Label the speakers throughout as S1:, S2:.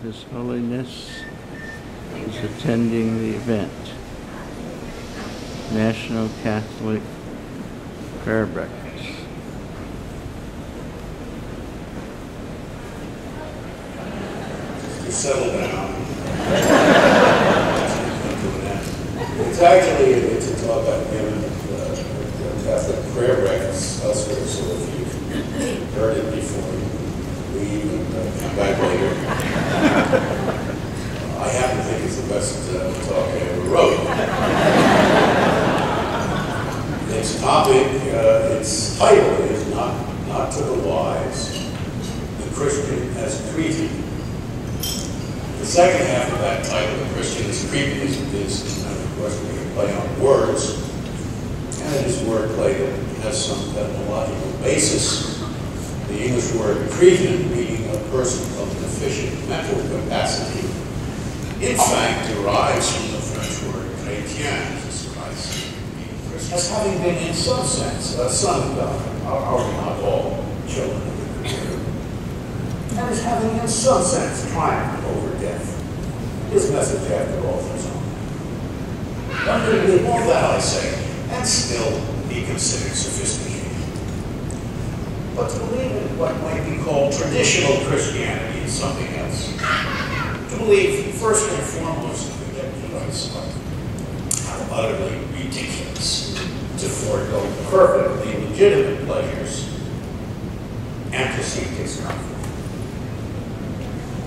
S1: His Holiness is attending the event. National Catholic Prayer Breakfast.
S2: Settle down. It's a talk I've given at Catholic prayer breakfasts elsewhere, so if you've heard it before, you leave and come back later. I happen to think it's the best talk I ever wrote. Its topic, its title is not to the wise, the Christian as cretin. The second half of that title, the Christian as cretin, is of course, we can play on words, and it is wordplay that has some etymological basis. The English word cretin, meaning a person of deficient mental capacity, in fact derives from the French word chrétien, as having been in some sense a son of God. Are we not all children of the Creator? And as having in some sense triumphed over death. His message, after all, is on. Underneath all that, I say, and still be considered sophisticated. But to believe in what might be called traditional Christianity is something else. To believe, first and foremost, that Christ how utterly ridiculous to forego perfectly legitimate pleasures and to seek his comfort.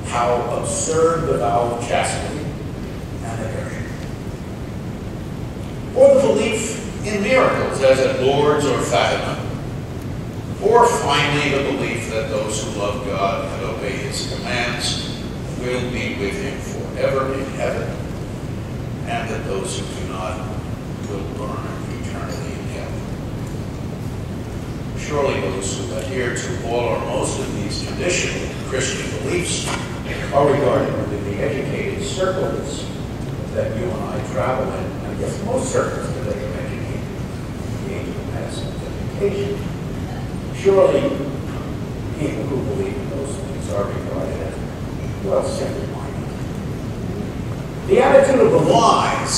S2: How absurd the vow of chastity and aversion. Or the belief in miracles, as at Lourdes or Fatima. Or finally, the belief that those who love God and obey his commands will be with him forever in heaven, and that those who do not will burn eternally in hell. Surely those who adhere to all or most of these traditional Christian beliefs are regarded within the educated circles that you and I travel in, and I guess most circles today are educated in the age of mass education. Surely people who believe in those things are regarded as, well, simple-minded. The attitude of the wise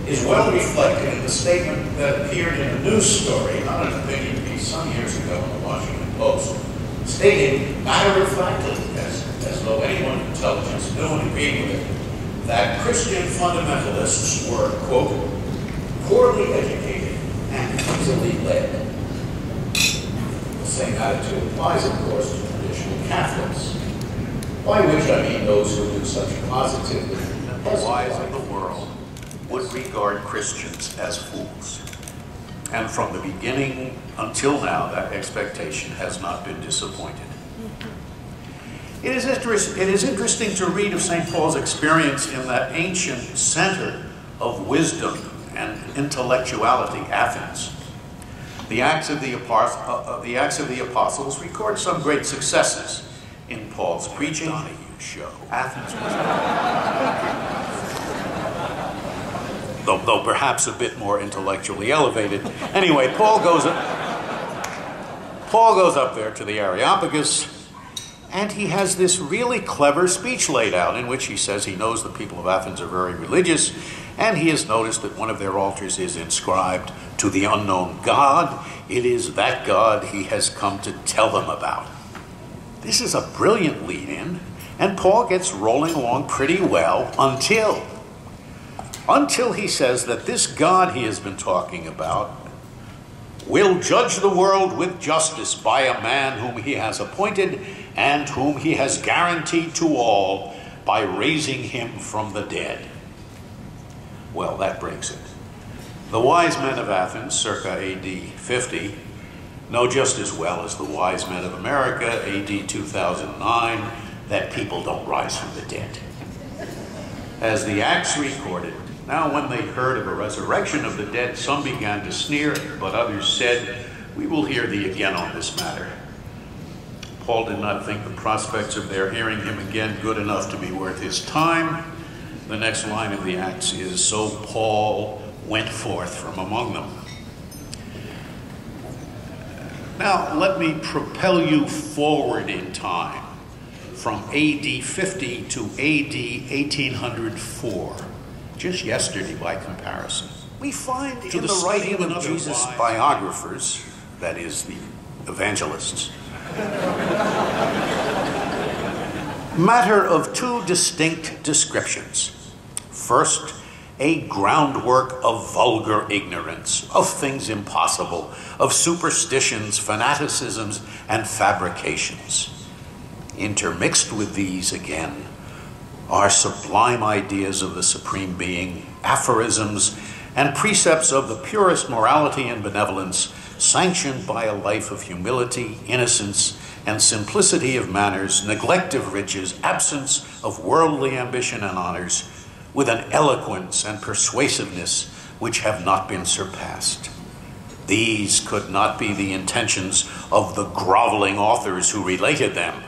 S2: is well reflected in the statement that appeared in a news story, not an opinion piece, some years ago in the Washington Post, stating matter-of-factly, as though anyone of intelligence knew and agreed with it, that Christian fundamentalists were, quote, poorly educated and easily led. The same attitude applies, of course, to traditional Catholics, by which I mean those who do such positively. The wise of the world would regard Christians as fools. And from the beginning until now, that expectation has not been disappointed. It is interesting to read of St. Paul's experience in that ancient center of wisdom and intellectuality, Athens. The Acts of the Apostles record some great successes in Paul's preaching. Athens was though perhaps a bit more intellectually elevated. Anyway, Paul goes up there to the Areopagus, and he has this really clever speech laid out in which he says he knows the people of Athens are very religious, and he has noticed that one of their altars is inscribed to the unknown God. It is that God he has come to tell them about. This is a brilliant lead-in, and Paul gets rolling along pretty well until he says that this God he has been talking about will judge the world with justice by a man whom he has appointed and whom he has guaranteed to all by raising him from the dead. Well, that breaks it. The wise men of Athens, circa AD 50, know just as well as the wise men of America, AD 2009, that people don't rise from the dead. As the Acts recorded, now when they heard of a resurrection of the dead, some began to sneer, but others said, "We will hear thee again on this matter." Paul did not think the prospects of their hearing him again good enough to be worth his time. The next line of the Acts is, "So Paul went forth from among them." Now, let me propel you forward in time from AD 50 to AD 1804, just yesterday by comparison. We find in the writing of Jesus' biographers, that is, the evangelists, matter of two distinct descriptions. First, a groundwork of vulgar ignorance, of things impossible, of superstitions, fanaticisms, and fabrications. Intermixed with these, again, are sublime ideas of the Supreme Being, aphorisms, and precepts of the purest morality and benevolence, sanctioned by a life of humility, innocence, and simplicity of manners, neglect of riches, absence of worldly ambition and honors, with an eloquence and persuasiveness which have not been surpassed. These could not be the intentions of the groveling authors who related them.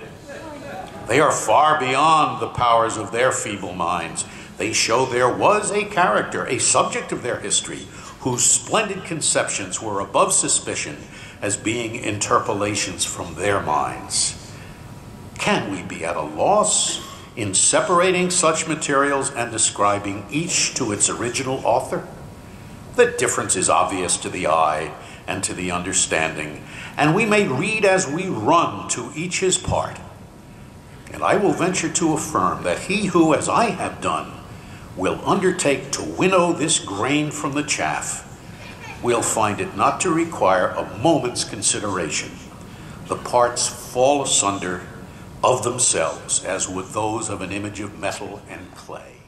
S2: They are far beyond the powers of their feeble minds. They show there was a character, a subject of their history, whose splendid conceptions were above suspicion as being interpolations from their minds. Can we be at a loss in separating such materials and describing each to its original author? The difference is obvious to the eye and to the understanding, and we may read as we run to each his part. And I will venture to affirm that he who, as I have done, will undertake to winnow this grain from the chaff, will find it not to require a moment's consideration. The parts fall asunder of themselves, as would those of an image of metal and clay.